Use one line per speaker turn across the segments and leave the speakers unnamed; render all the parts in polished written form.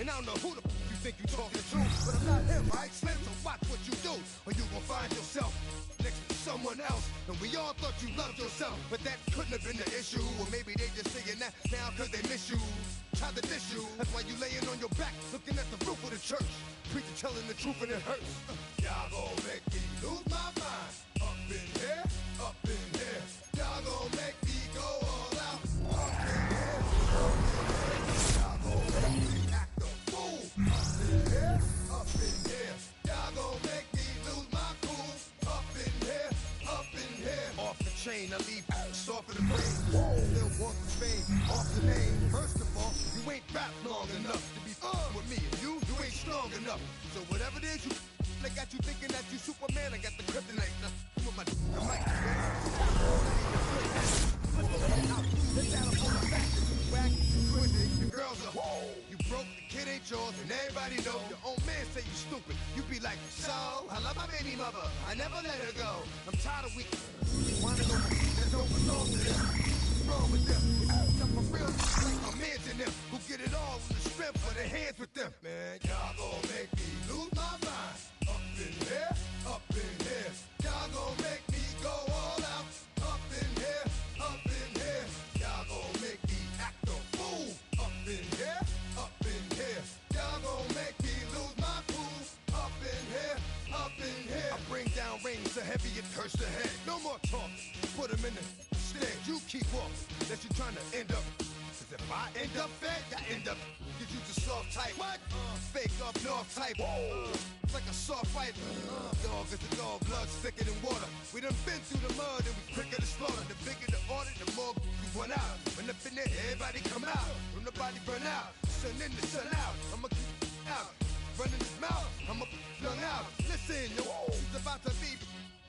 And I don't know who the you think you talking to, but I'm not him, right? Slim, so watch what you do, or you gon' find yourself next to someone else. And we all thought you loved yourself, but that couldn't have been the issue. Or maybe they just saying that now cause they miss you. Tried to diss you, that's why you laying on your back, looking at the roof of the church. Preacher telling the truth and it hurts. Y'all gon' make me lose my mind. Up in here, up in here. Y'all gon' make me go all out. Up in here, up in here. Y'all gon' make me act a fool. Up in here, up in here. Y'all gon' make me lose my cool. Up in here, up in here. Off the chain, I leave soft in the brain. Still want the fame, off the name. First of all, you ain't rap long enough to be with me. And you ain't strong enough. So whatever it is you I got you thinking that you Superman, I got the kryptonite. Come on, my mic, you girls are you broke, the kid ain't yours, and everybody know. Your own man say you stupid. You be like, so, I love my baby mother, I never let her go. I'm tired of weak. Wanna go, there's no belong to them. What's wrong with them? I'm for real, like my mans in them, who get it all in the strength of their hands with them. Man, y'all gon' make me lose my mind. Up in here, up in here. Y'all gon' make me go all out. Up in here, up in here. Y'all gon' make me act a fool. Up in here, up in here. Y'all gon' make me lose my cool. Up in here, up in here. I bring down rain so heavy it hurts the head. No more talk, put him in the stand. You keep walking, that you trying to end up. Cause if I end up fed, I end up. Cause you just soft type. What? Fake up north type. It's like a soft fight. Dog is a dog, blood thicker than water. We done been through the mud and we quicker to slaughter. The bigger the order, the more we run out. When up in there, everybody come out. When nobody burn out, sun in the sun out. I'ma keep out. Running his mouth, I'ma flung out. Listen, yo, it's about to be.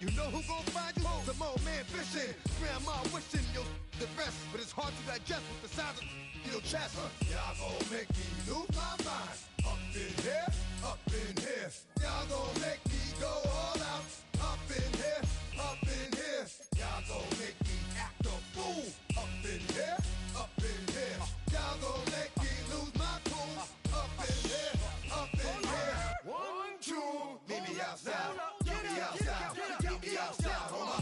You know who gon' find you? Some old man fishing. Grandma wishing you'll the best, but it's hard to digest with the sound of your chest. Y'all gon' make me lose my mind. Up in here, up in here. Y'all gon' make me go all out. Up in here, up in here. Y'all gon' make me act a fool. Up in here, up in here. Y'all gon' make me lose my cool. Up in here, up in here. 1, 2, meet me outside. Meet me outside. Meet me outside. On my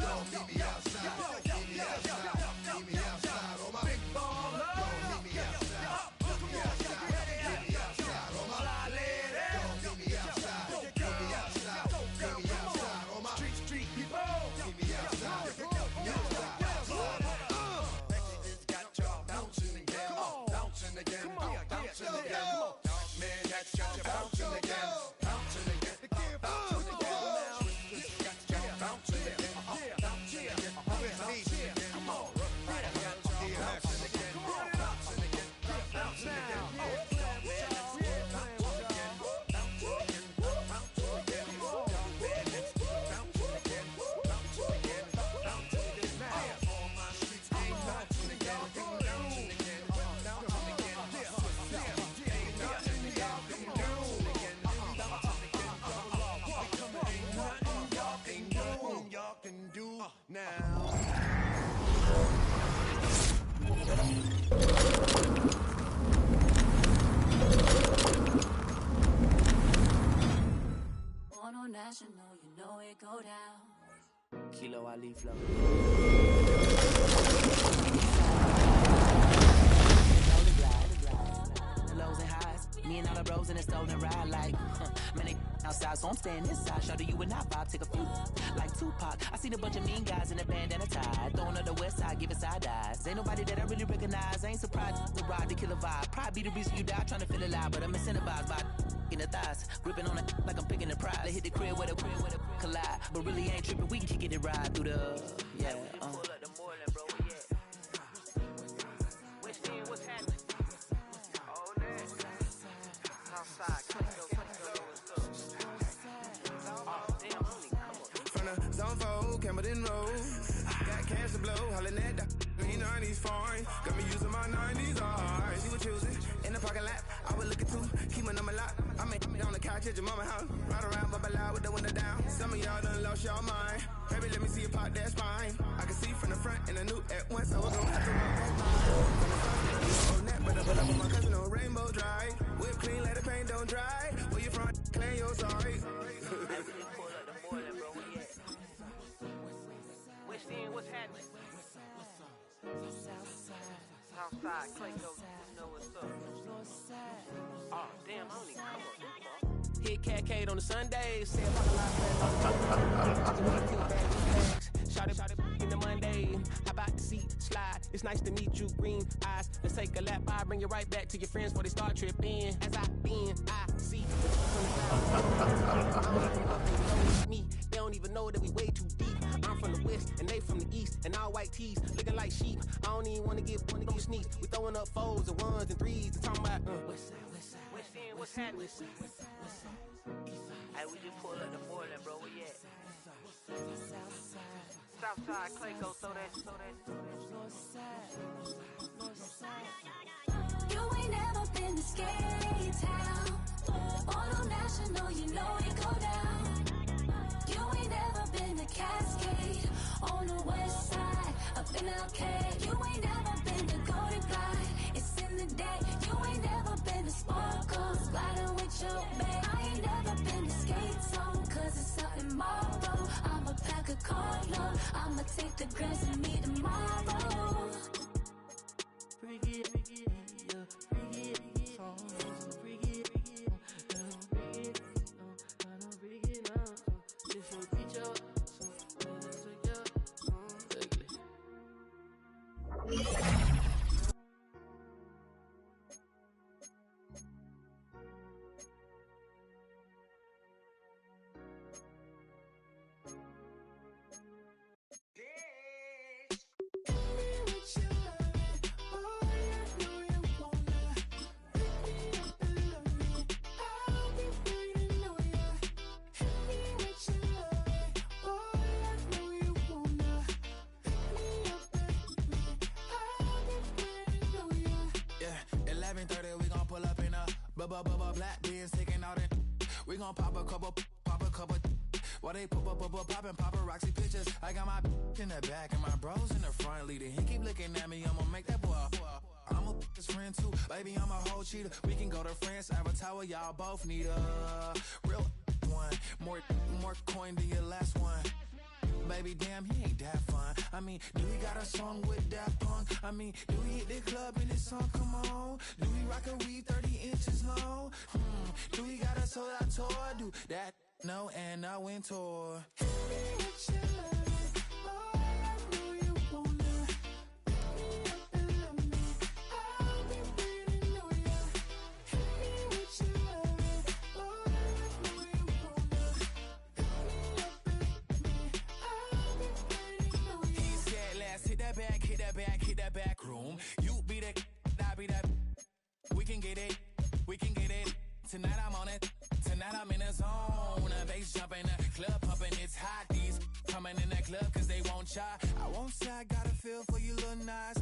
yo, meet me outside. Meet me outside. Meet me outside. On my big baller. Yo, meet me outside. Meet me outside. Meet me outside. On my yo, meet me outside. Meet me outside. Meet me outside. On my street people. Meet me outside. Meet me outside. It's got y'all bouncing again. Bouncing again. Bouncing again. Man, that's got you bouncing again. Bouncing again. Bouncing again.
National, you know it go down.
Kilo Ali flow. The lows and highs, me and all the bros in the stove and ride like man, they outside, so I'm staying inside. Show you and I vibe, take a few like Tupac. I seen a bunch of mean guys in a band and a tie, throwing up the west side, giving side eyes. Ain't nobody that I really recognize. I ain't surprised to ride the killer vibe. Probably be the reason you die trying to feel alive, but I'm incentivized by in the thighs, gripping on it like I'm picking the prize. They hit the crib with a collide, but really ain't tripping. We can kick it and ride through the yeah. Pull up the morning, bro. Yeah. What's in? What's happening? All that. Outside, let's go. Oh damn, homie, come on.
From the zone 4, Campbell Road. Got cash to blow, hollin' at the 90s foreign. Got me using my 90s, alright. She was choosing in the parking lot. I was looking too, keep my number locked. I make me on the couch at your mama house. Ride around, bubble loud with the window down. Some of y'all done lost y'all mind. Baby, let me see you pop that spine. I can see from the front and I knew at once I was gonna have to walk that line. From the front, on that, but I pull up on my cousin on Rainbow Drive.
Big cat Kate on the Sundays. Say Shot it in the Monday. How about the seat slide? It's nice to meet you, green eyes. Let's take a lap. I bring you right back to your friends before they start tripping. As I been, I see. Me, they don't even know that we way too deep. I'm from the west and they from the east, and all white tees looking like sheep. I don't even want to get one of those sneaks. We throwing up fours and ones and threes and talking about west side, what's happening?
Hey, we just pulled up to Portland, bro. Where you at? Southside, Clayco, throw that.
You ain't never been to scary town. Auto National, you know it go down. You ain't never been to Cascade on the west side, up in Arcade. You ain't never been to Golden Glide, it's in the day. You ain't never been to Sparkles, gliding with your babe. I ain't never been to Skate Zone, cause it's out in Marlboro. I'ma pack a carload, I'ma take the grams and meet tomorrow.
Bring it, yeah, bring it, bring it,
Black beans taking out it. We gon' pop a couple. While they poppin' paparazzi pictures. I got my in the back and my bros in the front leading. He keep looking at me, I'ma make that boy. I'm a his friend too, baby, I'm a whole cheater. We can go to France, Avatar, y'all both need a real one. More coin than your last one. Baby, damn, he ain't that fun. I mean, do he got a song with Daft Punk? I mean, do he hit the club in his song? Come on. Do he rock a weave 30 inches long? Do he got a sold out tour? Do that? No, and I went tour. Hit that back room. You be the, I be that. We can get it. Tonight I'm on it. Tonight I'm in a zone. A bass jumping, a club pumping. It's hot. These coming in that club cause they won't try. I won't say I got a feel for you little nice,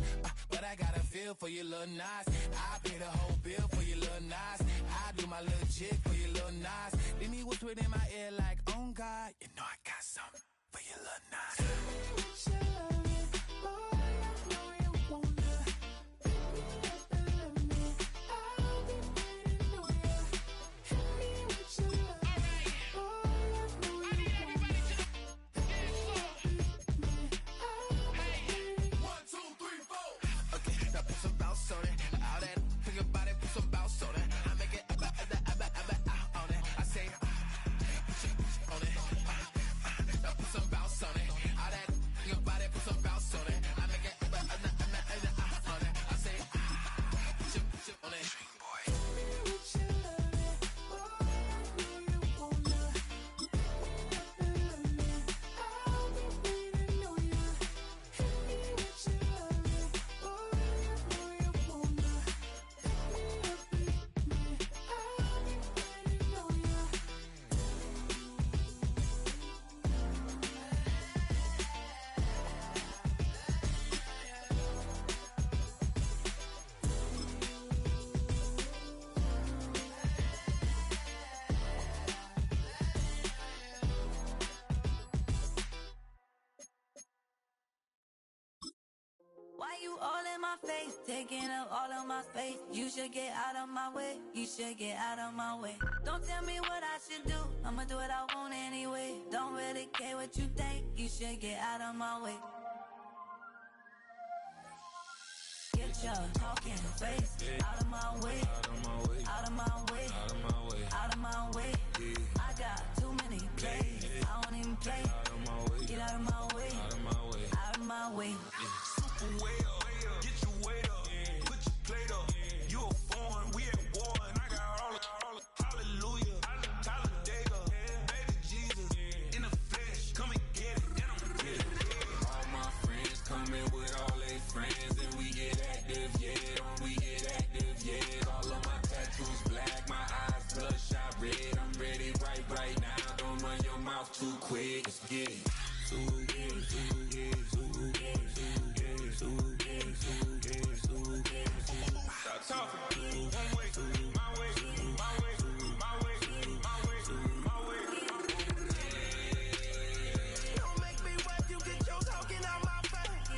but I got a feel for you little nice. I pay the whole bill for you little nice. I do my little jig for you little nice. Then he whispered in my ear like, oh God, you know I got something for you little nice.
Why you all in my face, taking up all of my space? You should get out of my way, you should get out of my way. Don't tell me what I should do, I'ma do what I want anyway. Don't really care what you think, you should get out of my way. Get your talking face out of my way, out of my way, out of my way, out of my way.
way.
Super way up, get your weight up, put your plate up. You a foreign, we at war, and I got all of hallelujah, Talladega, baby Jesus, in the flesh, come and get it, and I'm get it. All my friends coming with all they friends, and we get active, yeah, we get active, yeah. All of my tattoos black, my eyes bloodshot red. I'm ready right now. Don't run your mouth too quick. Let's get it. Stop talking. One way, my way, my way, my way, my way, my way.
Don't make me wipe you, get your talking out my face.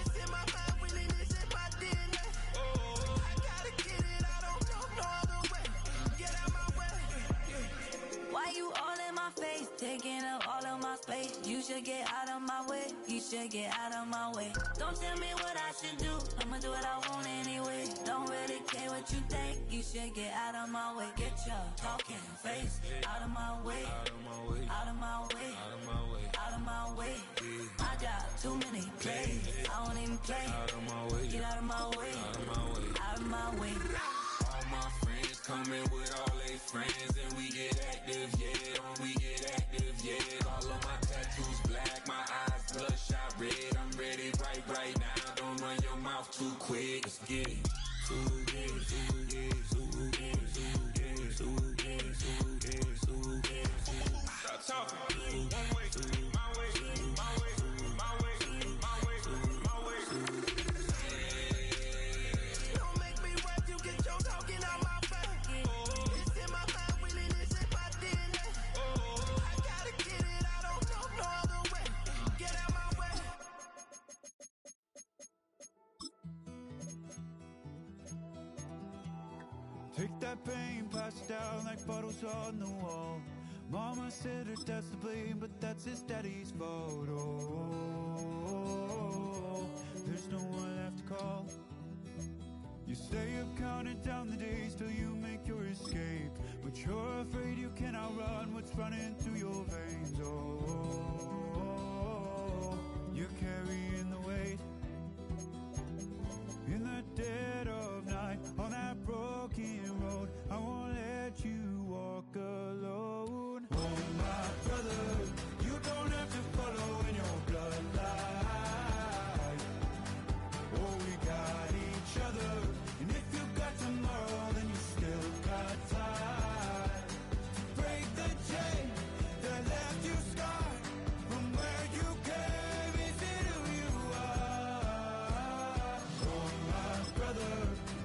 It's in my mind, really, this in my DNA. I gotta get it, I don't know no other way. Get out my way.
Why you all in my face, taking up all of my space? You should get out of my way, you should get out of my way. Don't tell me what I should do, I'ma do what I want anyway. Don't really care what you think, you should get out of my way. Get your talking face out of my way, out of my way, out of my way, out of my way, out of my way. I got too many plays, I don't even play.
Out of my way,
get out of my way,
out of my way,
out of my way.
All my friends coming with all they friends, and we get active, yeah, we get active, yeah. All of my tattoos black, my eyes bloodshot red. I'm ready right now. Don't run your mouth too quick. Let's get it. Stop talking. One way, my way, my way, my way, my way, my way.
Don't make me wipe you, get your talking out my face. It's in my mind, really, this in my DNA. I gotta get it, I don't know no other way. Get out my way.
Take that pain, pass it down like bottles on the wall. Mama said her dad's to blame, but that's his daddy's fault. Oh, there's no one left to call. You stay up counting down the days till you make your escape, but you're afraid you can outrun what's running through your veins. Oh, you're carrying the weight in the dead of night on that broken road. I won't let you walk alone. Oh, my brother, you don't have to follow in your bloodline. Oh, we got each other, and if you got tomorrow, then you still got time to break the chain that left you scarred from where you came. Is it who you are? Oh, my brother,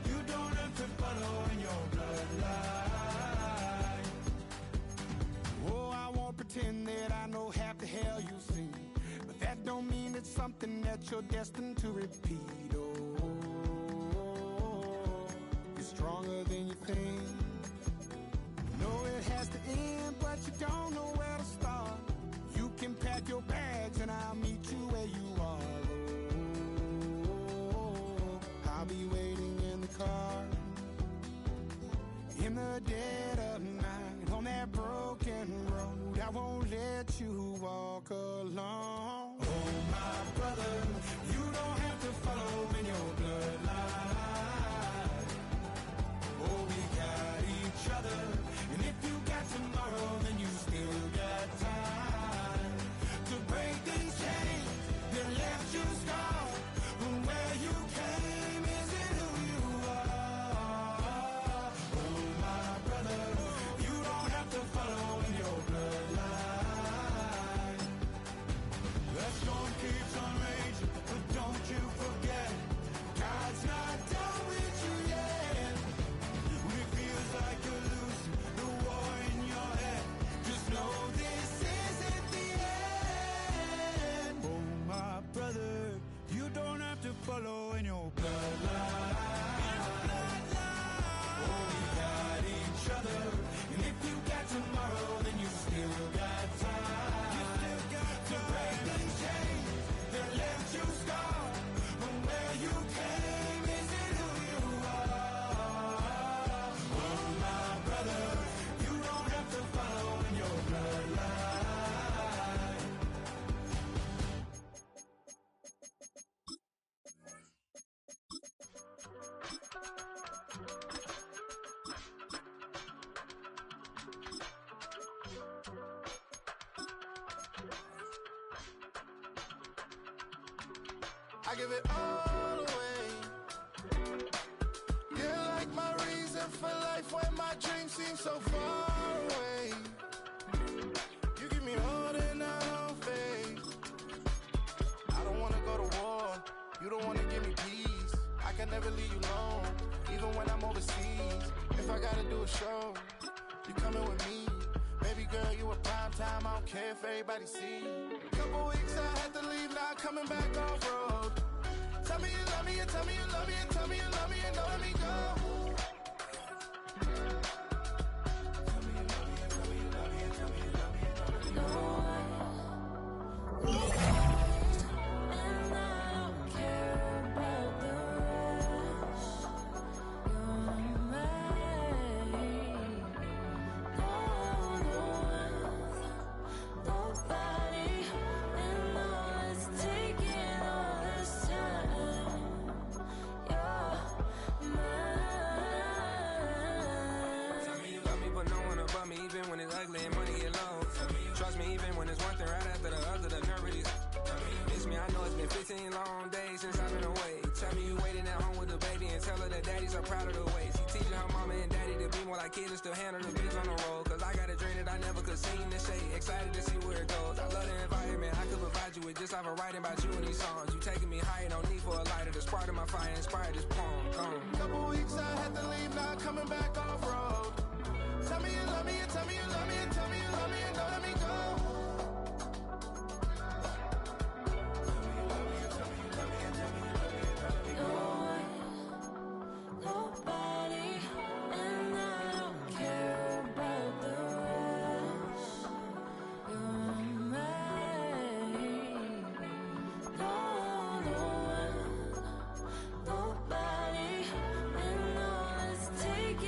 you don't have to follow in your bloodline.
Oh, I won't pretend that I know half the hell you've seen, but that don't mean it's something that you're destined to repeat. Oh, you're stronger than you think. You know it has to end, but you don't know where to start. You can pack your bags and I'll meet you where you are. Oh, I'll be waiting in the car in the dead of night on that broken road. I won't let you walk alone.
Oh, my brother, you don't have to follow in your bloodline. Oh, we got each other, and if you got tomorrow, then you still got time to break these chains that left you scarred from where you came. Is it who you are? Oh, my brother, you don't have to follow in your bloodline. That storm keeps on raging,
I give it all away. You're like my reason for life when my dreams seem so far away. You give me all that I don't face. I don't wanna go to war. You don't wanna give me peace. I can never leave you alone, even when I'm overseas. If I gotta do a show, you coming with me. Baby girl, you a prime time. I don't care if everybody see. Couple weeks I had to leave, now I'm coming back off road. Tell me you love me, and tell me you love me, and tell me you love me, and don't let me go. Tell me you love me, and tell me you love me, and tell me you love me, and don't let me go.
And I don't care about the rest. You're mine. Nobody, and all it's taking all this time. You're mine.
Tell me you love me, but no one above me, even when it's ugly and money get low. Trust me, even when it's one thing right after the other, the nerve is. Miss me, I know it's been 15 long days since I've been away. Tell me you waiting at home with the baby and tell her that daddy's so proud of the way. She teaching her mama and daddy to be more like kids and still handle the biz on the road. Cause I got a dream that I never could sing this shade. Excited to see where it goes. I love the environment. I could provide you with just like a writing about you in these songs. You taking me higher, no need for a lighter. The spark of my fire inspired this poem.
Couple weeks I had to leave, now I'm coming back off road. Tell me you love me, and tell me you love me, and tell me you love me, and don't let me go.
Nobody, and I don't care about the rest. You're mine. Nobody, and all it's taking.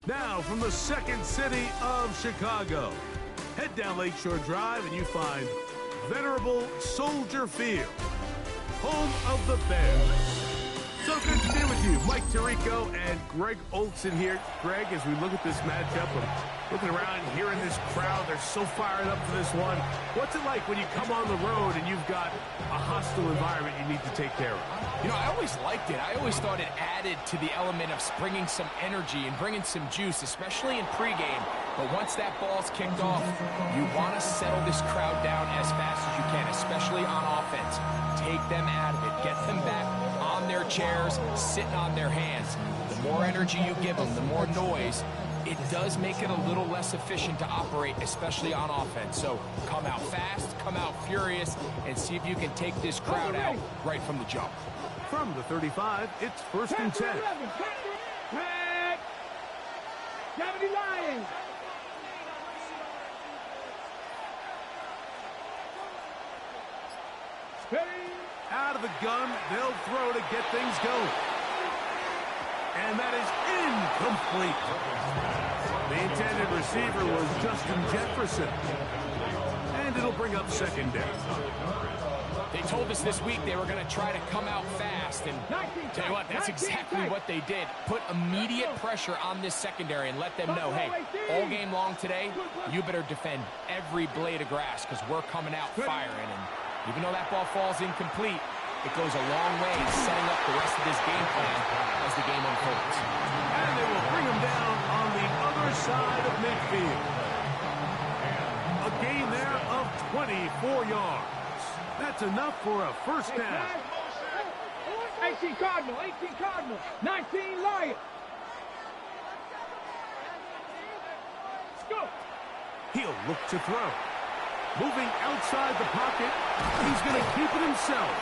Now, from the second city of Chicago, head down Lakeshore Drive and you find venerable Soldier Field, home of the Bears. So good to be with you. Mike Tirico and Greg Olson here. Greg, as we look at this matchup of Looking around, hearing this crowd, they're so fired up for this one. What's it like when you come on the road and you've got a hostile environment you need to take care of?
You know, I always liked it. I always thought it added to the element of bringing some energy and bringing some juice, especially in pregame. But once that ball's kicked off, you want to settle this crowd down as fast as you can, especially on offense. Take them out of it. Get them back on their chairs, sitting on their hands. The more energy you give them, the more noise, it does make it a little less efficient to operate, especially on offense. So come out fast, come out furious, and see if you can take this crowd out right from the jump.
From the 35, it's 1st and 10.
Deputy Lions.
Out of the gun, they'll throw to get things going. And that is incomplete. The intended receiver was Justin Jefferson. And it'll bring up 2nd down.
They told us this week they were going to try to come out fast, and tell you what, that's exactly what they did. Put immediate pressure on this secondary and let them know, hey, all game long today, you better defend every blade of grass because we're coming out firing. And even though that ball falls incomplete, it goes a long way in setting up the rest of this game plan as the game unfolds.
And they will bring him down on the other side of midfield. A gain there of 24 yards. That's enough for a 1st down.
18 Cardinal, 19 Lions. Let's go.
He'll look to throw. Moving outside the pocket, he's going to keep it himself.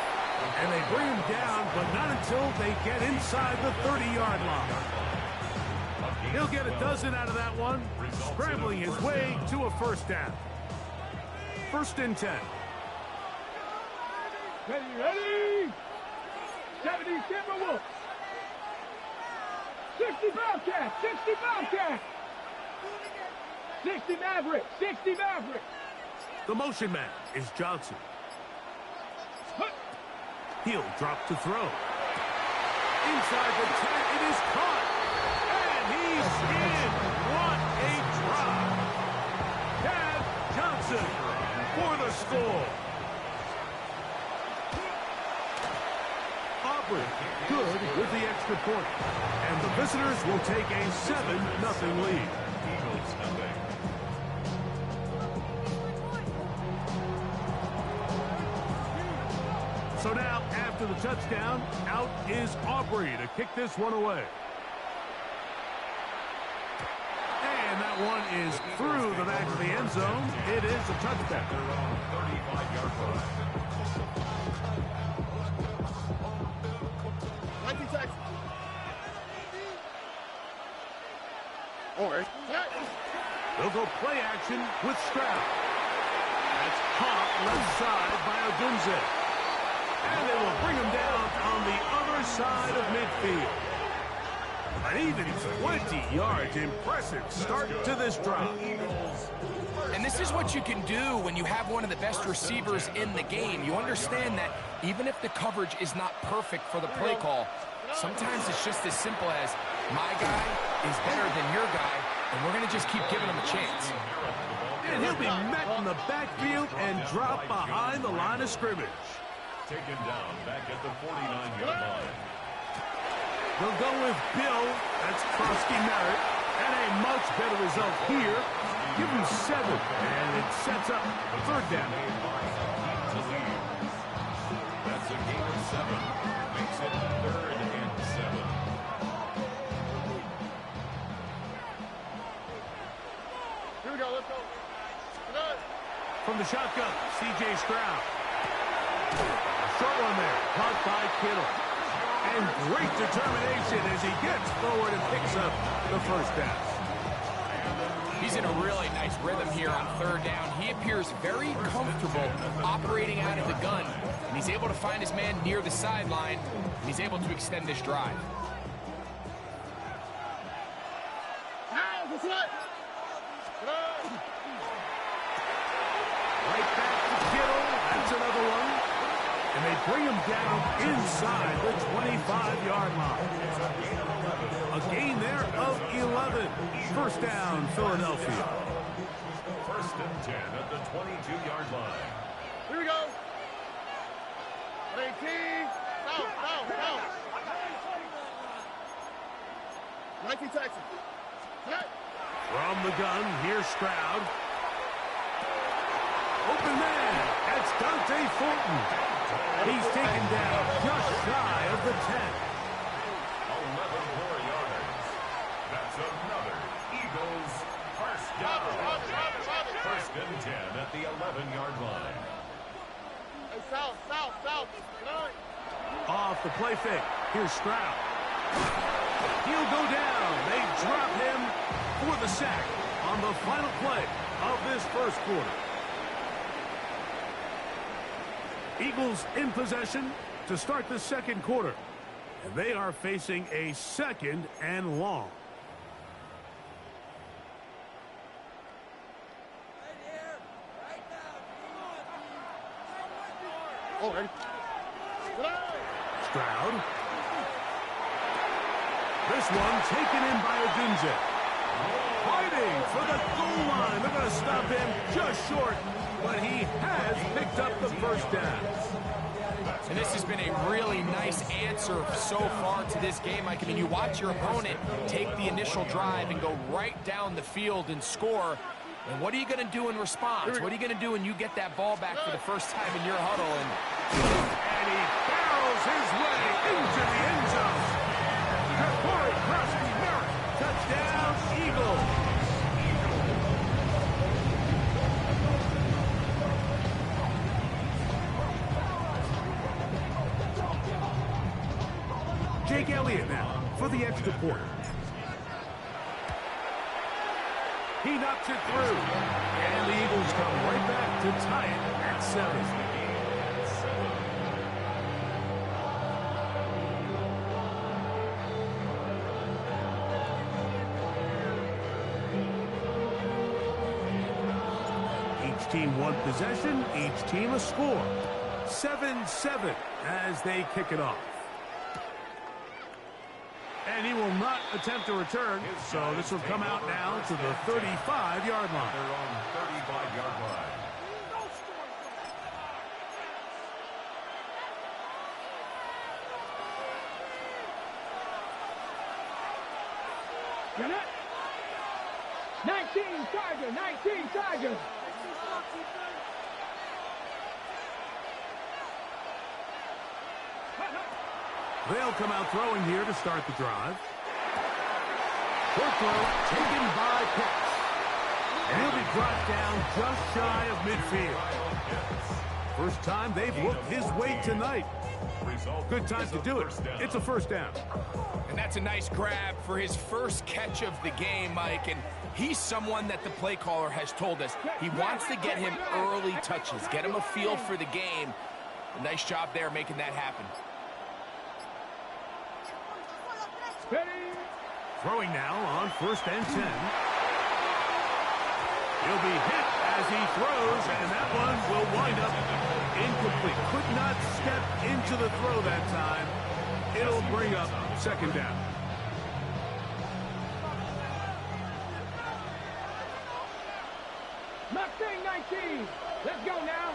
And they bring him down, but not until they get inside the 30-yard line. He'll get a dozen out of that one, scrambling his way to a 1st down. 1st and 10.
Ready? 70 Timberwolves. 60 Bobcats. 60 Mavericks.
The motion man is Johnson. He'll drop to throw. Inside the 10, it is caught. And he's in. What a drop. Chad Johnson for the score. Aubrey good with the extra point. And the visitors will take a 7-0 lead. So now, after the touchdown, out is Aubrey to kick this one away. And that one is through the back of the end zone. It is a touchdown.
35-yard line. 19 seconds. All right.
They'll go play action with Stroud. That's caught left side by Odunze. And they will bring him down on the other side of midfield. An even 20 yards. Impressive start to this drive.
And this is what you can do when you have one of the best receivers in the game. You understand that even if the coverage is not perfect for the play call, sometimes it's just as simple as my guy is better than your guy, and we're going to just keep giving him a chance.
And he'll be met in the backfield and dropped behind the line of scrimmage.
Taken down back at the 49-yard line.
They'll go with Bill. That's Krosky Merritt. And a much better result here. Give him 7. And it sets up a 3rd down.
That's a gain of 7. Makes it 3rd and 7.
Here we go. Let's go.
From the shotgun, C.J. Stroud. Short one there, caught by Kittle. And great determination as he gets forward and picks up the 1st down.
He's in a really nice rhythm here on 3rd down. He appears very comfortable operating out of the gun, and he's able to find his man near the sideline, and he's able to extend this drive.
Right back to Kittle. That's another one. And they bring him down inside the 25-yard line. A gain there of 11. First down, Philadelphia.
First and 10 at the 22-yard line.
Here we go. 18. Foul. 19 Texans.
From the gun, here's Stroud. Open man. That's Dante Fulton. He's taken down just shy of the 10.
11 more yards. That's another Eagles first down. First and 10 at the 11-yard line.
Hey, South.
Off the play fake. Here's Stroud. He'll go down. They drop him for the sack on the final play of this first quarter. Eagles in possession to start the second quarter. And they are facing a second and long.
Oh, ready.
Stroud. This one taken in by Odunze. Fighting for the goal line. They're going to stop him just short, but he has picked up the first down.
And this has been a really nice answer so far to this game. I mean, you watch your opponent take the initial drive and go right down the field and score. And what are you going to do in response? What are you going to do when you get that ball back for the first time in your huddle?
And he barrels his way into the end zone. Corey Cross-Merritt, touchdown, Eagles. Jake Elliott now for the extra point. He knocks it through. And the Eagles come right back to tie it at 7. Each team one possession, each team a score. 7-7 as they kick it off. And he will not attempt to return, so this will come out now to the 35-yard line.
They're on 35-yard line.
Get it? 19 Chargers.
They'll come out throwing here to start the drive. Short throw taken by Pitts. And he'll be brought down just shy of midfield. First time they've looked his way tonight. Good time to do it. It's a first down.
And that's a nice grab for his first catch of the game, Mike. And he's someone that the play caller has told us he wants to get him early touches, get him a feel for the game. A nice job there making that happen.
Throwing now on first and 10. He'll be hit as he throws, and that one will wind up incomplete. Could not step into the throw that time. It'll bring up second down.
Mustang 19. Let's go now.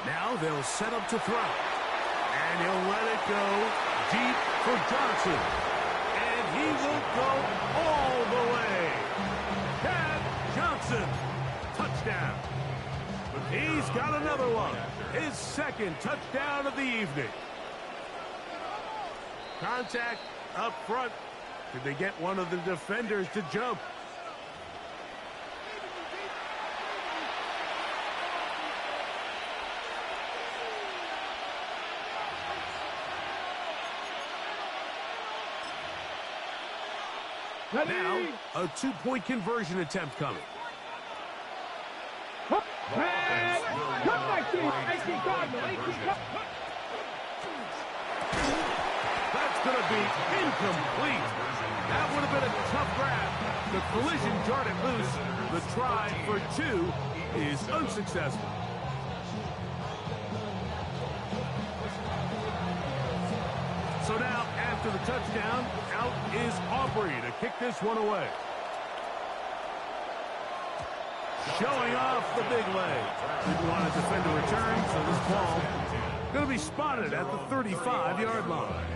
Now they'll set up to throw. And he'll let it go deep for Johnson. And he will go all the way. Cam Johnson, touchdown. He's got another one. His second touchdown of the evening. Contact up front. Did they get one of the defenders to jump? Now, a two-point conversion attempt coming. That's going to be incomplete. That would have been a tough grab. The collision jarred it loose. The try for two is unsuccessful. So now, after the touchdown, out is Aubrey to kick this one away. Showing off the big leg. Didn't want to defend a return, so this ball going to be spotted at the 35-yard line.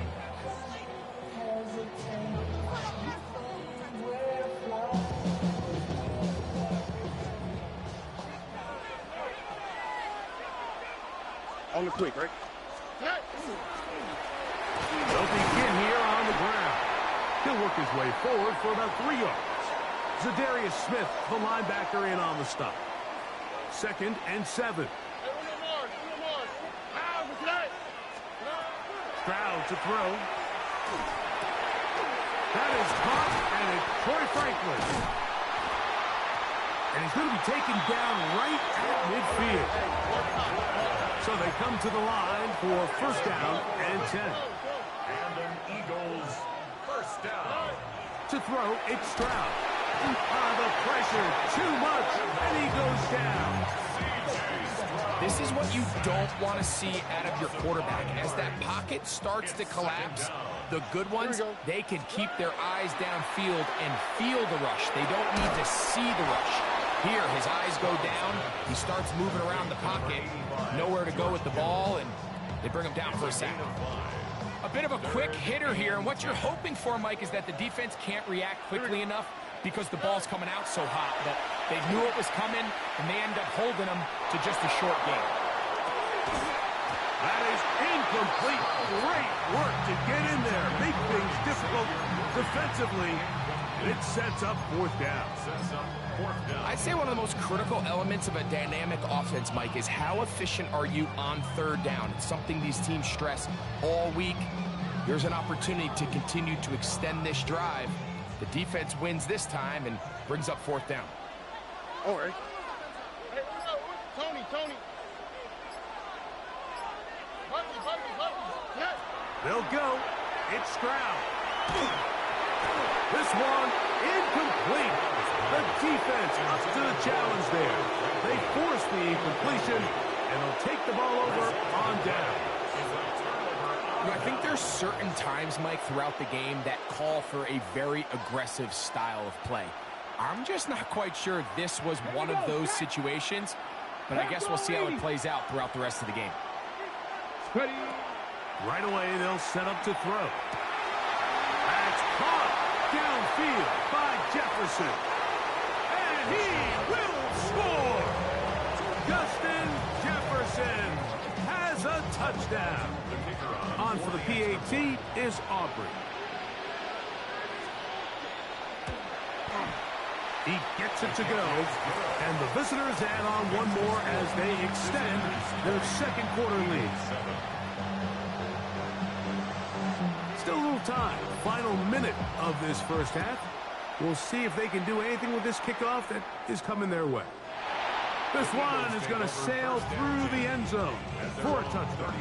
On the quick, right?
They'll begin here on the ground. He'll work his way forward for about 3 yards. Zadarius Smith, the linebacker, in on the stop. 2nd and 7. Stroud to throw. That is caught, and it's Troy Franklin. And he's going to be taken down right at midfield. So they come to the line for 1st down and 10.
And an Eagles 1st down.
To throw, it's Stroud. The pressure, too much, and he goes down.
This is what you don't want to see out of your quarterback. As that pocket starts to collapse, the good ones, they can keep their eyes downfield and feel the rush. They don't need to see the rush. Here, his eyes go down. He starts moving around the pocket. Nowhere to go with the ball, and they bring him down for a sack. A bit of a quick hitter here, and what you're hoping for, Mike, is that the defense can't react quickly enough because the ball's coming out so hot. But they knew it was coming, and they end up holding them to just a short game.
That is incomplete. Great work to get in there. Make things difficult defensively. It sets up 4th down.
I'd say one of the most critical elements of a dynamic offense, Mike, is how efficient are you on 3rd down. It's something these teams stress all week. Here's an opportunity to continue to extend this drive. The defense wins this time and brings up 4th down.
All right. Hey, Tony.
They'll go. It's Stroud. This one incomplete. The defense up to the challenge there. They force the incompletion, and they'll take the ball over on down.
I think there's certain times, Mike, throughout the game that call for a very aggressive style of play. I'm just not quite sure this was one of those situations, but I guess we'll see how it plays out throughout the rest of the game.
Ready. Right away, they'll set up to throw. That's caught downfield by Jefferson. And he will score! Justin Jefferson has a touchdown. On for the PAT is Aubrey. He gets it to go, and the visitors add on one more as they extend their 2nd quarter lead. Still a little time. Final minute of this 1st half. We'll see if they can do anything with this kickoff that is coming their way. This one is going to sail through the end zone for a touchdown.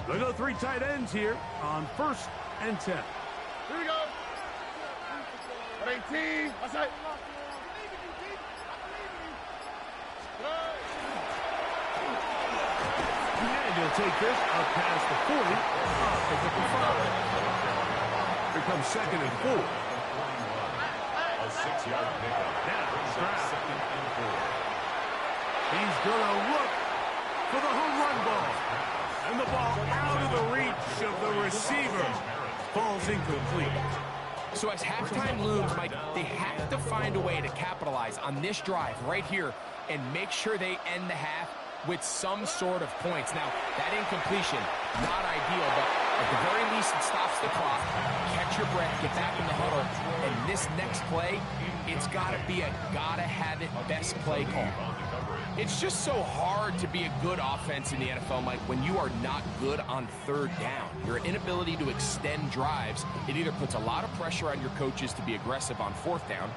They go 3 tight ends here on 1st and 10.
Here we go. 18. That's it.
And you'll take this up past the 40. Pick up the 5. Here comes 2nd and 4.
A 6-yard pickup.
Now, Stroud.
2nd and 4.
He's going to look for the home run ball. And the ball out of the reach of the receiver. Falls incomplete.
So as halftime looms, Mike, they have to find a way to capitalize on this drive right here and make sure they end the half with some sort of points. Now, that incompletion, not ideal, but at the very least, it stops the clock. Catch your breath, get back in the huddle, and this next play, it's got to be a gotta-have-it best play call. It's just so hard to be a good offense in the NFL, Mike, when you are not good on 3rd down. Your inability to extend drives, it either puts a lot of pressure on your coaches to be aggressive on 4th down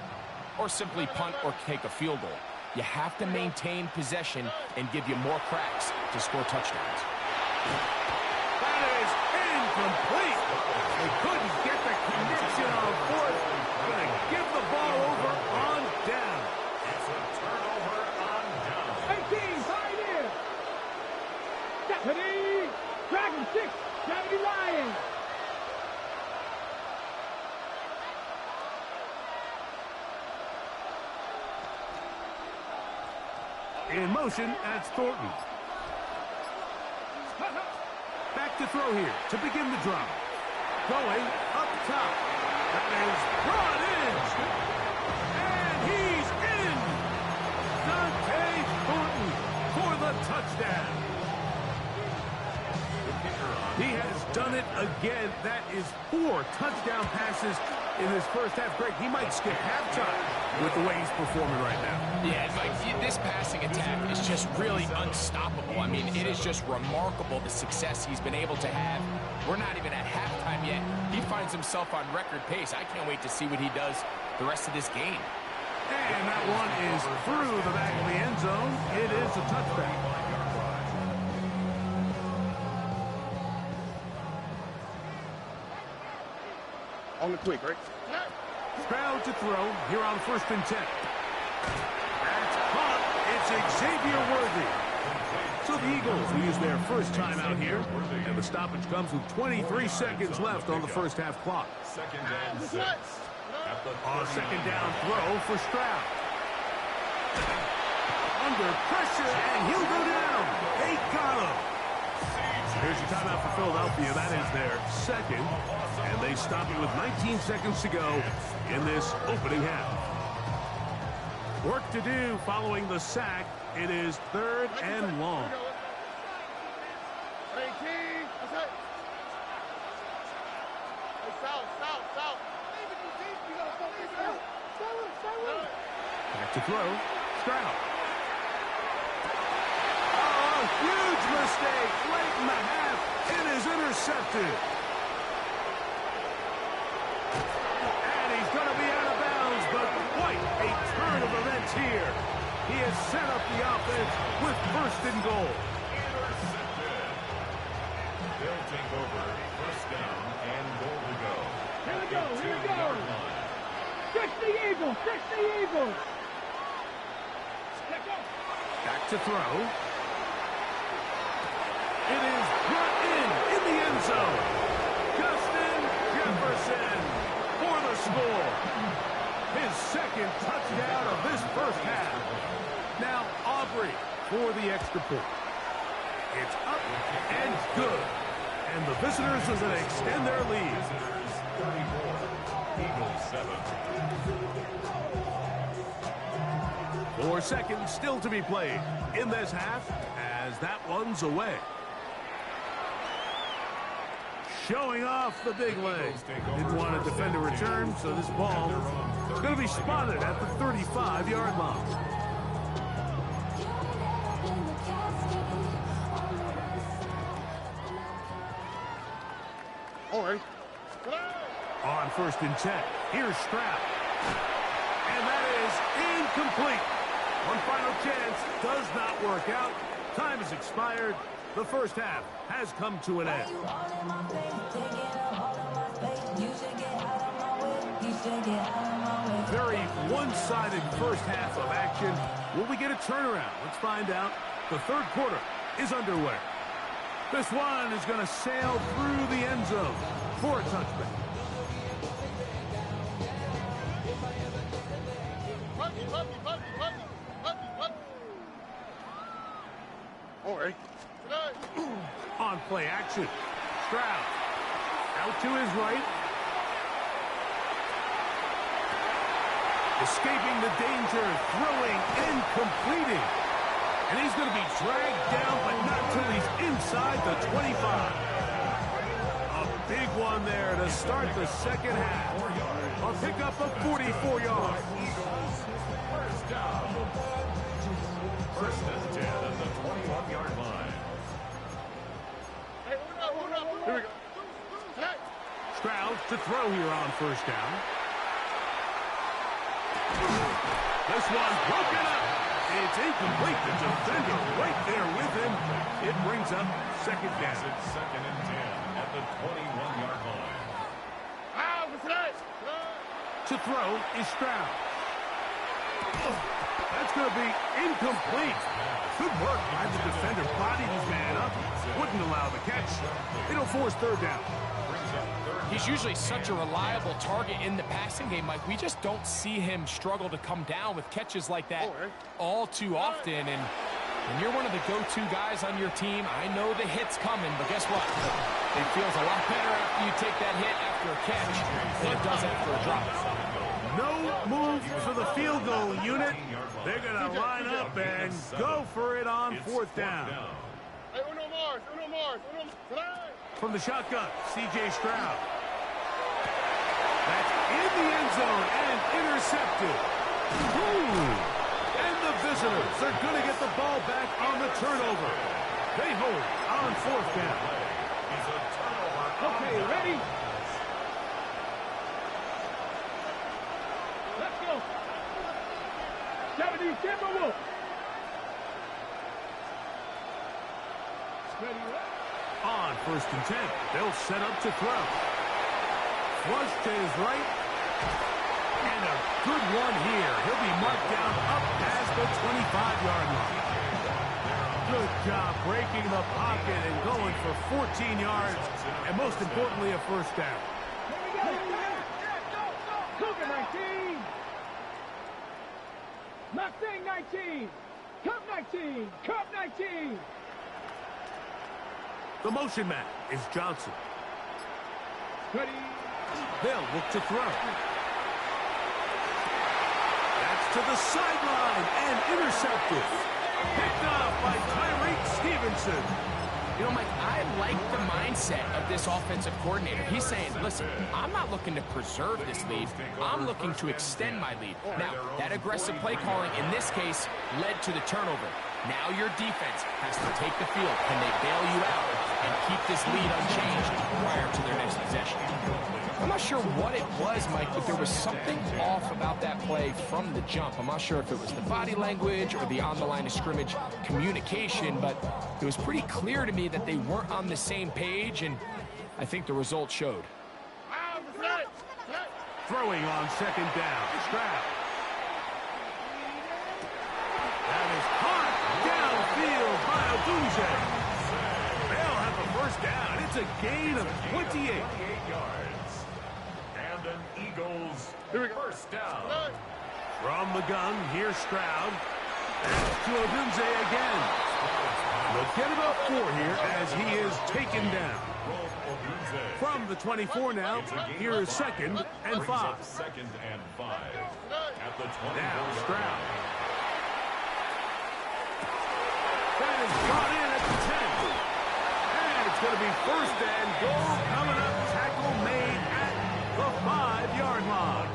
or simply punt or take a field goal. You have to maintain possession and give you more cracks to score touchdowns.
That is incomplete. They couldn't get the connection on fourth. Going to give the ball over on down.
It's a turnover on down.
18, Pioneer. Deputy, Dragon 6, Deputy Lion.
In motion, that's Thornton. Back to throw here to begin the drive. Going up top. That is brought in. And he's in. Dante Thornton for the touchdown. He has done it again. That is 4 touchdown passes in his first half. Greg, he might skip halftime with the way he's performing right now.
Yeah, Mike, this passing attack is just really unstoppable. I mean, it is just remarkable the success he's been able to have. We're not even at halftime yet. He finds himself on record pace. I can't wait to see what he does the rest of this game.
And that one is through the back of the end zone. It is a touchback.
On the quick, right?
Stroud to throw here on 1st and 10. That's caught. It's Xavier Worthy. So the Eagles will use their first time out here, and the stoppage comes with 23 seconds left on the first half clock.
2nd and 6.
On 2nd down throw for Stroud. Under pressure, and he'll go down. They got him. Here's your timeout for Philadelphia. That is their second. And they stop it with 19 seconds to go in this opening half. Work to do following the sack. It is 3rd and long.
18. That's it. Hey, south.
Back to throw. Stroud. Oh, huge mistake late in the half. It is intercepted. And he's going to be out of bounds, but quite a turn of events here. He has set up the offense with 1st and goal.
Intercepted. They'll take over 1st down and goal to go.
Here we go.
2-yard line.
Fix the Eagles.
Back to throw. It is brought in the end zone. Justin Jefferson for the score. His 2nd touchdown of this first half. Now Aubrey for the extra point. It's up and good. And the visitors are going to extend their lead.
Visitors 34. Eagles 7.
4 seconds still to be played in this half as that one's away. Showing off the big leg. Didn't want to defend a return, so this ball is going to be spotted at the 35-yard line.
All right.
On 1st and 10, here's Stroud. And that is incomplete. One final chance does not work out. Time has expired. The first half has come to an end. Very one-sided first half of action. Will we get a turnaround? Let's find out. The 3rd quarter is underway. This one is going to sail through the end zone for a touchback.
All right.
On play action. Stroud out to his right. Escaping the danger, throwing and completing. And he's going to be dragged down, but not till he's inside the 25. A big one there to start the second half. A pickup of 44 yards.
First down. 1st and 10 at the 21-yard line.
Here we go.
Stroud to throw here on 1st down. This one broken up. It's incomplete. The defender right there with him. It brings up second down.
It's second and 10 at the 21-yard line.
To throw is Stroud. That's going to be incomplete. Good work by the defender. Bodied his man up. Wouldn't allow the catch. It'll force third down.
He's usually such a reliable target in the passing game, Mike. We just don't see him struggle to come down with catches like that all too often. And when you're one of the go-to guys on your team, I know the hit's coming, but guess what? It feels a lot better after you take that hit after a catch than it does after a drop.
No move for the field goal unit. They're going to line up and go for it on fourth down. From the shotgun, C.J. Stroud. That's in the end zone and intercepted. Ooh. And the visitors are going to get the ball back on the turnover. They hold on fourth down.
Okay, ready? Let's go. 70 Timberwolves. Ready,
On first and 10, they'll set up to throw. Flush to his right. And a good one here. He'll be marked down up past the 25-yard line. Good job breaking the pocket and going for 14 yards. And most importantly, a first down.
Cougar 19. Mustang 19. Cup 19. Cup 19.
The motion man is Johnson.
Ready.
They'll look to throw. That's to the sideline and intercepted. Picked off by Tyreek Stevenson.
You know, Mike, I like the mindset of this offensive coordinator. He's saying, listen, I'm not looking to preserve this lead. I'm looking to extend my lead. Now, that aggressive play calling in this case led to the turnover. Now your defense has to take the field. Can they bail you out and keep this lead unchanged prior to their next possession? I'm not sure what it was, Mike, but there was something off about that play from the jump. I'm not sure if it was the body language or the on-the-line of scrimmage communication, but it was pretty clear to me that they weren't on the same page, and I think the result showed.
Throwing on second down. Stroud. That is caught downfield by Odunze. They'll have a first down. It's a gain of 28
yards. And an Eagles first down.
From the gun, here's Stroud. That's to Odunze again. They'll get about 4 here as he is taken down. From the 24 now, here is second and 5.
Second and 5. At the 24.
Now Stroud. That is brought in at the 10. And it's going to be first and goal coming up. Tackle made at the 5-yard line.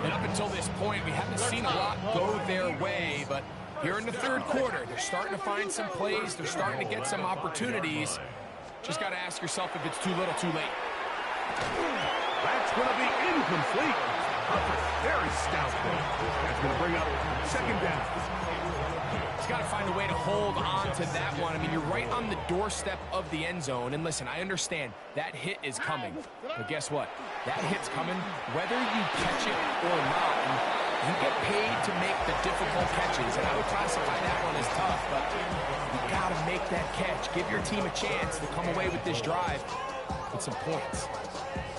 And up until this point, we haven't seen a lot go their way, but here in the third quarter, they're starting to find some plays. They're starting to get some opportunities. Just got to ask yourself if it's too little, too late.
That's going to be incomplete. Very stout play. That's going to bring up second down.
He's got to find a way to hold on to that one. I mean, you're right on the doorstep of the end zone. And listen, I understand that hit is coming. But guess what? That hit's coming whether you catch it or not. And you get paid to make the difficult catches. And I would classify that one as tough, but you got to make that catch. Give your team a chance to come away with this drive with some points.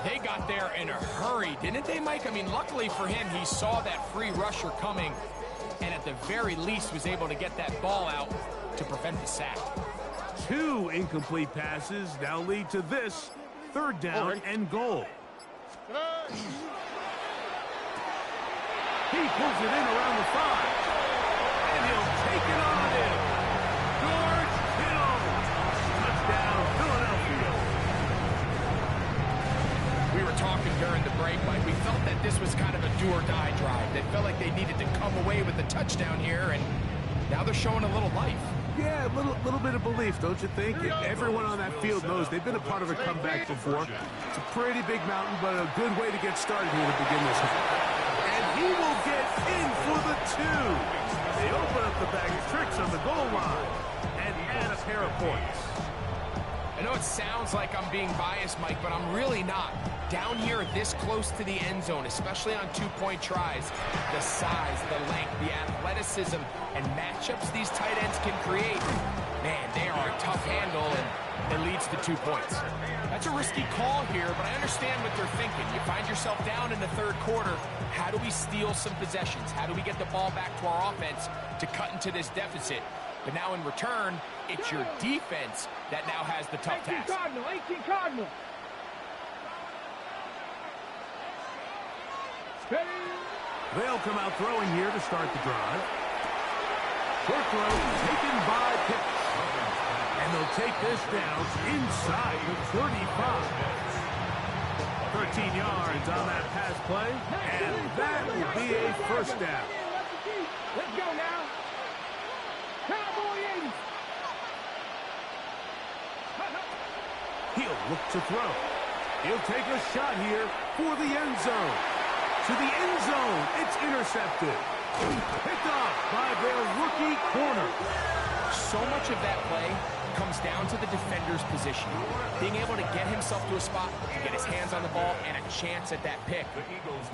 They got there in a hurry, didn't they, Mike? I mean, luckily for him, he saw that free rusher coming and at the very least was able to get that ball out to prevent the sack.
2 incomplete passes now lead to this third down and goal. He pulls it in around the 5. And he'll take it on in. George Kittle. Touchdown, Philadelphia.
We were talking during the break, Mike. We felt that this was kind of a do-or-die drive. They felt like they needed to come away with a touchdown here, and now they're showing a little life.
Yeah, a little bit of belief, don't you think? Everyone on that field knows they've been a part of a comeback before. It's a pretty big mountain, but a good way to get started here to begin this one. And he will get in for the 2. They open up the bag of tricks on the goal line and add a pair of points.
I know it sounds like I'm being biased, Mike, but I'm really not. Down here this close to the end zone, especially on two-point tries, the size, the length, the athleticism, and matchups these tight ends can create, man, they are a tough handle, and it leads to 2 points. That's a risky call here, but I understand what they're thinking. You find yourself down in the third quarter. How do we steal some possessions? How do we get the ball back to our offense to cut into this deficit? But now in return, it's your defense that now has the tough task.
18 Cardinal.
They'll come out throwing here to start the drive. Short throw taken by Pitts. And they'll take this down inside the 35. 13 yards on that pass play, and that will be a first down.
Let's go now. Cowboy 80.
He'll look to throw. He'll take a shot here for the end zone. To the end zone, it's intercepted. Picked off by their rookie corner.
So much of that play comes down to the defender's position. Being able to get himself to a spot, to get his hands on the ball, and a chance at that pick.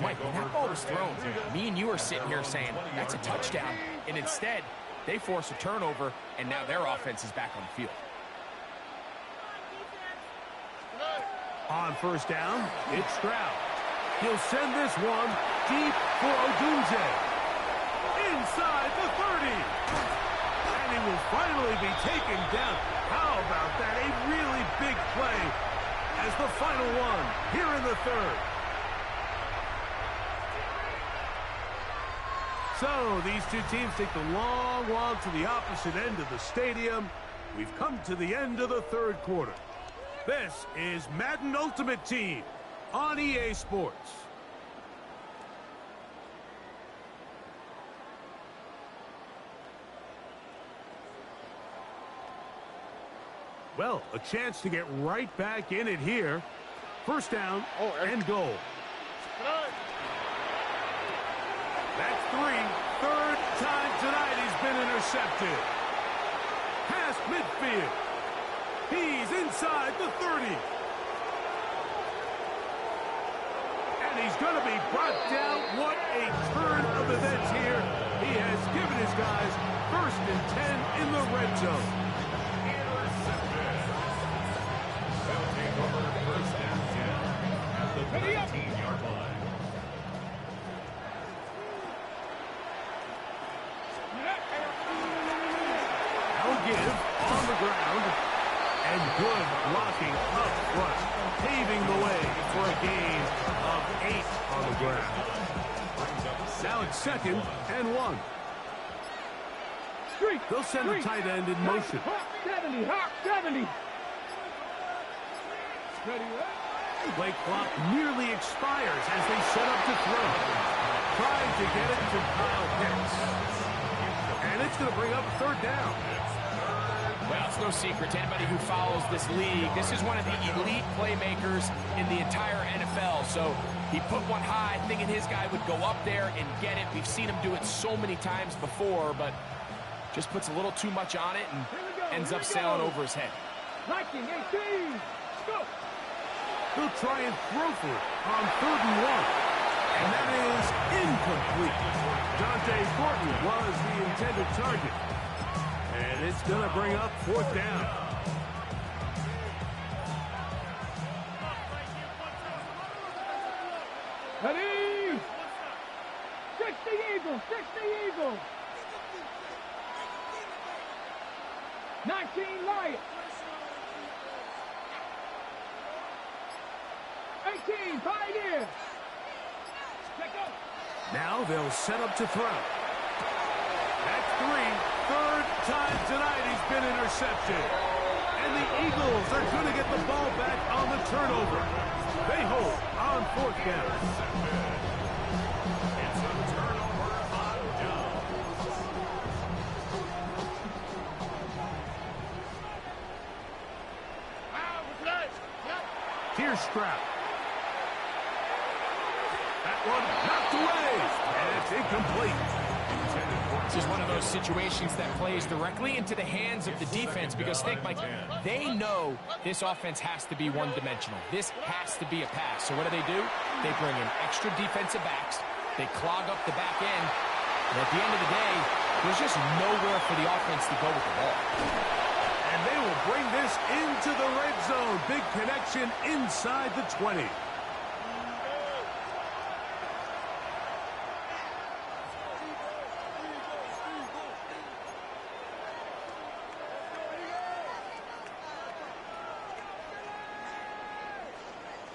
Mike, when that ball was thrown, me and you are sitting here saying, that's a touchdown. And instead, they force a turnover, and now their offense is back on the field.
On first down, it's Stroud. He'll send this one deep for Odunze. Inside the 30. And he will finally be taken down. How about that? A really big play as the final one here in the third. So these two teams take the long walk to the opposite end of the stadium. We've come to the end of the third quarter. This is Madden Ultimate Team on EA Sports. Well, a chance to get right back in it here. First down and goal. That's three. Third time tonight he's been intercepted. Past midfield. He's inside the 30. And he's going to be brought down. What a turn of events here. He has given his guys 1st and 10 in the red zone.
They'll take over 1st and 10 at the 13-yard line.
I'll give on the ground. And good blocking up front, paving the way for a gain of 8 on the ground. Now it's 2nd and 1. They'll send the tight end in motion.
70, hop 70.
Play clock nearly expires as they set up to throw. Trying to get it to Kyle Pitts. And it's going to bring up 3rd down.
Well, it's no secret to anybody who follows this league. This is one of the elite playmakers in the entire NFL. So he put one high, thinking his guy would go up there and get it. We've seen him do it so many times before, but just puts a little too much on it and ends up sailing over his head.
19, 18, go.
He'll try and throw for it on 3rd and 1. And that is incomplete. Dante Thornton was the intended target. And it's going to bring up 4th down.
Ready? 60 Eagles, 60 Eagles. 19 Lions. 18 Pioneers.
Now they'll set up to throw. That's 3. 3rd time tonight he's been intercepted. And the Eagles are going to get the ball back on the turnover. They hold on 4th down.
It's a turnover on down.
Here's Stroud. That one knocked away. And it's incomplete.
This is one of those those situations that plays directly into the hands of the defense because, think, Mike, they know this offense has to be one-dimensional. This has to be a pass. So what do? They bring in extra defensive backs. They clog up the back end. And at the end of the day, there's just nowhere for the offense to go with the ball.
And they will bring this into the red zone. Big connection inside the 20.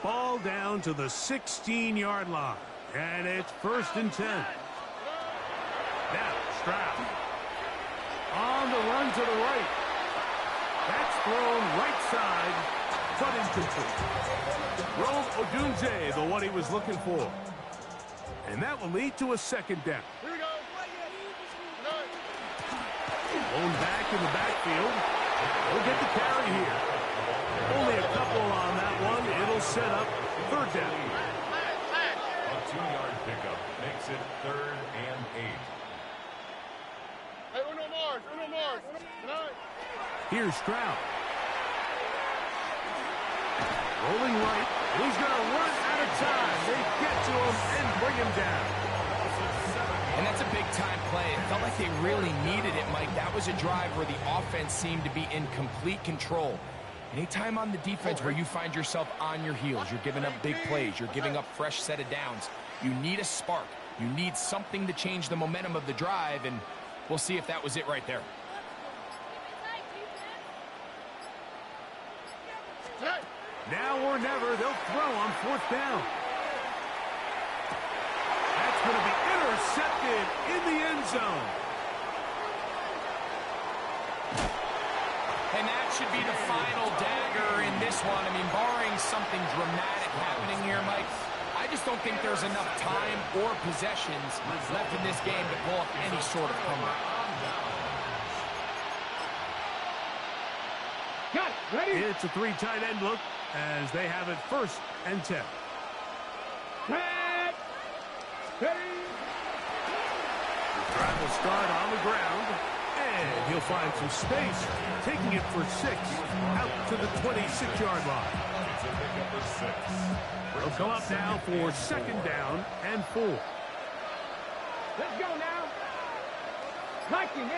Ball down to the 16-yard line. And it's 1st and 10. Now, Stroud. On the run to the right. That's thrown right side, but incomplete. Rome Odunze, the one he was looking for. And that will lead to a 2nd down.
Here we go.
Blown back in the backfield. We'll get the carry here. Only a couple on that one. It'll set up 3rd down.
A 2-yard pickup makes it 3rd and 8.
Hey, Uno Mars.
Here's Stroud. Rolling right. He's going to run out of time. They get to him and bring him down.
And that's a big-time play. It felt like they really needed it, Mike. That was a drive where the offense seemed to be in complete control. Anytime on the defense where you find yourself on your heels, you're giving up big plays, you're giving up fresh set of downs, you need a spark. You need something to change the momentum of the drive, and we'll see if that was it right there.
Now or never, they'll throw on 4th down. That's going to be intercepted in the end zone.
And that should be the final dagger in this one. I mean, barring something dramatic happening here, Mike, I just don't think there's enough time or possessions left in this game to pull off any sort of comeback.
Got it. Ready?
It's a 3 tight end look as they have it 1st and 10.
Set. Ready.
The drive will start on the ground, and he'll find some space, taking it for 6 out to the 26-yard line.
It's a pickup of 6.
They'll come up now for 2nd down and 4.
Let's go now. Liking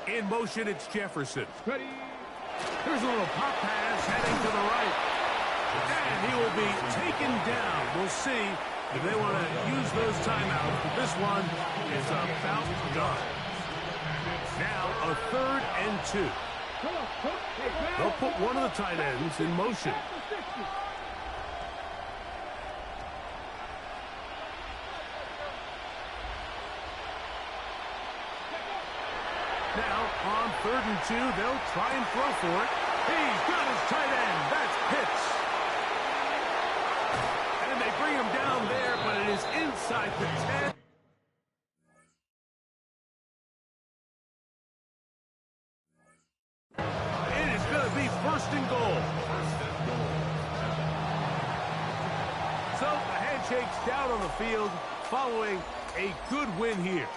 18.
In motion, it's Jefferson.
Ready.
Here's a little pop pass heading to the right. And he will be taken down. We'll see if they want to use those timeouts. But this one is about done. Now a 3rd and 2. They'll put one of the tight ends in motion. Now, on 3rd and 2, they'll try and throw for it. He's got his tight end. That's Pitts. And they bring him down there, but it is inside the 10. It is going to be 1st and goal. So, the handshake's down on the field following a good win here.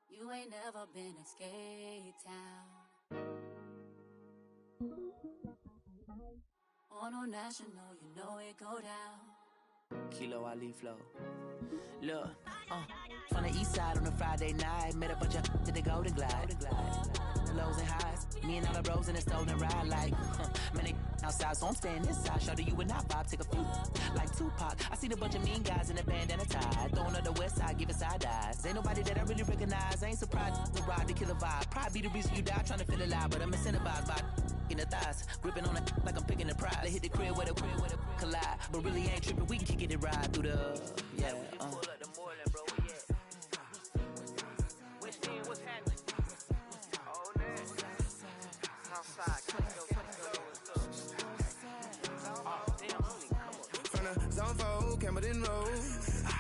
You ain't never been a skate town. On a national, you know it go down.
Kilo Ali flow. Look, from the east side on a Friday night, met a bunch of to the Golden Glide. Lows and highs, me and all the bros in a stolen ride like, man, they outside, so I'm staying inside. Show you and I vibe, take a few like Tupac. I seen a bunch of mean guys in a bandana tie, throwing up the west side, giving side eyes. Ain't nobody that I really recognize. I ain't surprised to ride the killer vibe. Probably be the reason you die, trying to feel alive, but I'm incentivized by in the thighs, gripping on it like I'm picking the prize. They hit the crib with a collide, but really ain't tripping. We can kick it ride through the Pull up the Moreland, bro. What's happening? Oh,
From the zone 4, Campbellton Road.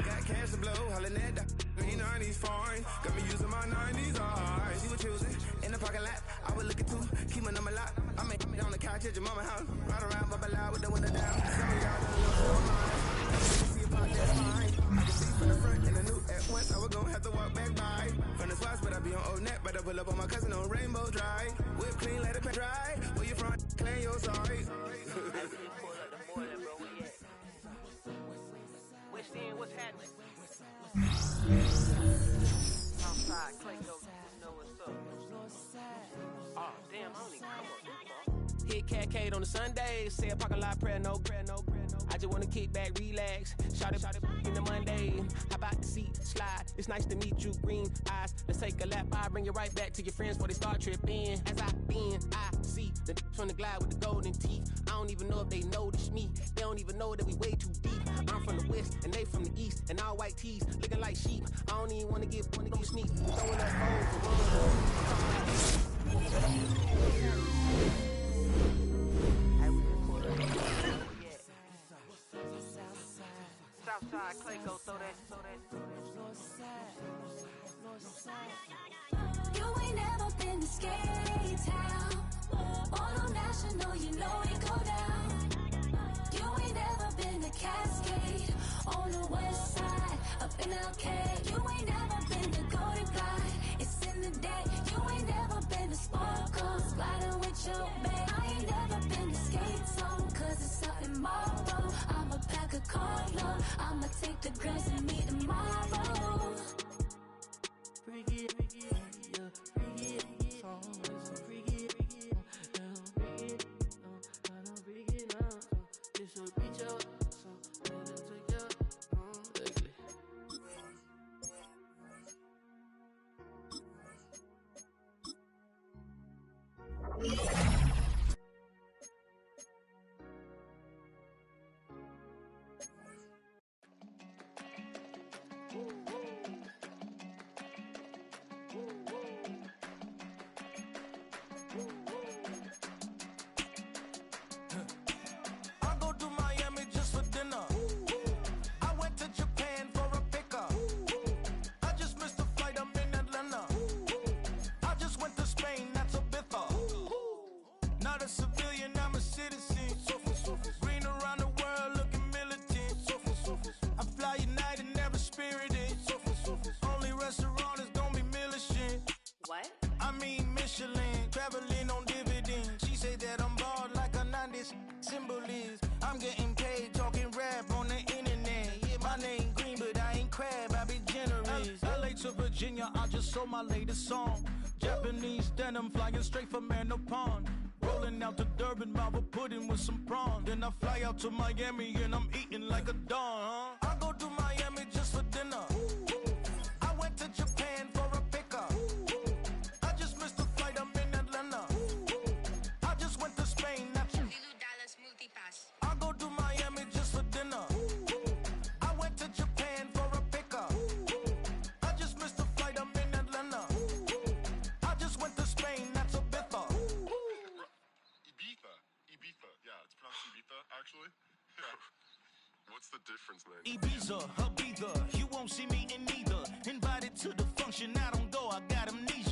Got cash to blow, hollering at the 90s foreign. Got me using my 90s eyes. She was choosing in the parking lot. I was looking too, keep my number locked. I make it on the couch at your mama house. Ride around, bubble loud with the window down. Some of y'all don't know so mine. See if I get fine. I can see from the front and I knew at once I would to walk back by. From the spots, but I be on old net. Better pull up on my cousin on Rainbow Drive. Whip clean, let it dry. Where you from? Clean your side.
West End, what's happening? Outside, Clayco, you know what's up. Oh, damn, I don't even come up this far. Hit Catcade on the Sundays, say a parking lot prayer, no. I just wanna kick back, relax, shout it in the Monday. Hop out the seat, slide, it's nice to meet you, green eyes. Let's take a lap, I bring you right back to your friends before they start tripping. As I see the from the glide with the golden teeth. I don't even know if they notice me, they don't even know that we way too deep. I'm from the west, and they from the east, and all white tees, looking like sheep. I don't even wanna get sneak, throwing up hoes for Southside, Clayco, throw that.
You ain't never been to Skate Town. Auto National, you know it go down. You ain't never been to Cascade. On the west side, up in LK. You ain't never been to Golden Glide. It's in the day. You ain't never been to Sparkle. Sliding with your babe. I ain't never been to Skate Zone, cause it's out in Marlboro. I'ma pack a carload. I'ma take the girls and meet tomorrow.
Bring it, yeah, bring it, song, bring it, bring it, this will reach out, so let it take out, ugly.
I go to Miami just for dinner. I went to Japan for a pickup. I just missed the flight, I'm in Atlanta. I just went to Spain, that's a Ibiza. Not a civilian, I'm a citizen. Green around the world, looking militant. I fly United, never spirited. Only restaurant is gonna be Michelin.
What?
I mean Michelin, traveling on dividends. She said that I'm bald like a 90s symbol is. I'm getting paid talking rap on the internet. Yeah, my name Green, but I ain't crab, I be generous. LA to Virginia, I just sold my latest song. Japanese denim flying straight from Manapon. Rolling out to Durban, mouth pudding with some prawns. Then I fly out to Miami and I'm eating like a don. I go to Miami just for dinner. I went to Japan for a pickup. I just missed the flight, I'm in Atlanta. I just went to Spain, that's I go to Miami just for dinner. I went to Japan for a pickup. I just missed the flight, I'm in Atlanta. I just went to Spain, that's a Ibiza.
Ibiza. Yeah, it's pronounced Ibiza, actually. Yeah. What's the difference, man?
Ibiza, Ibiza, you won't see me in neither. Invited to the function, I don't go, I got amnesia.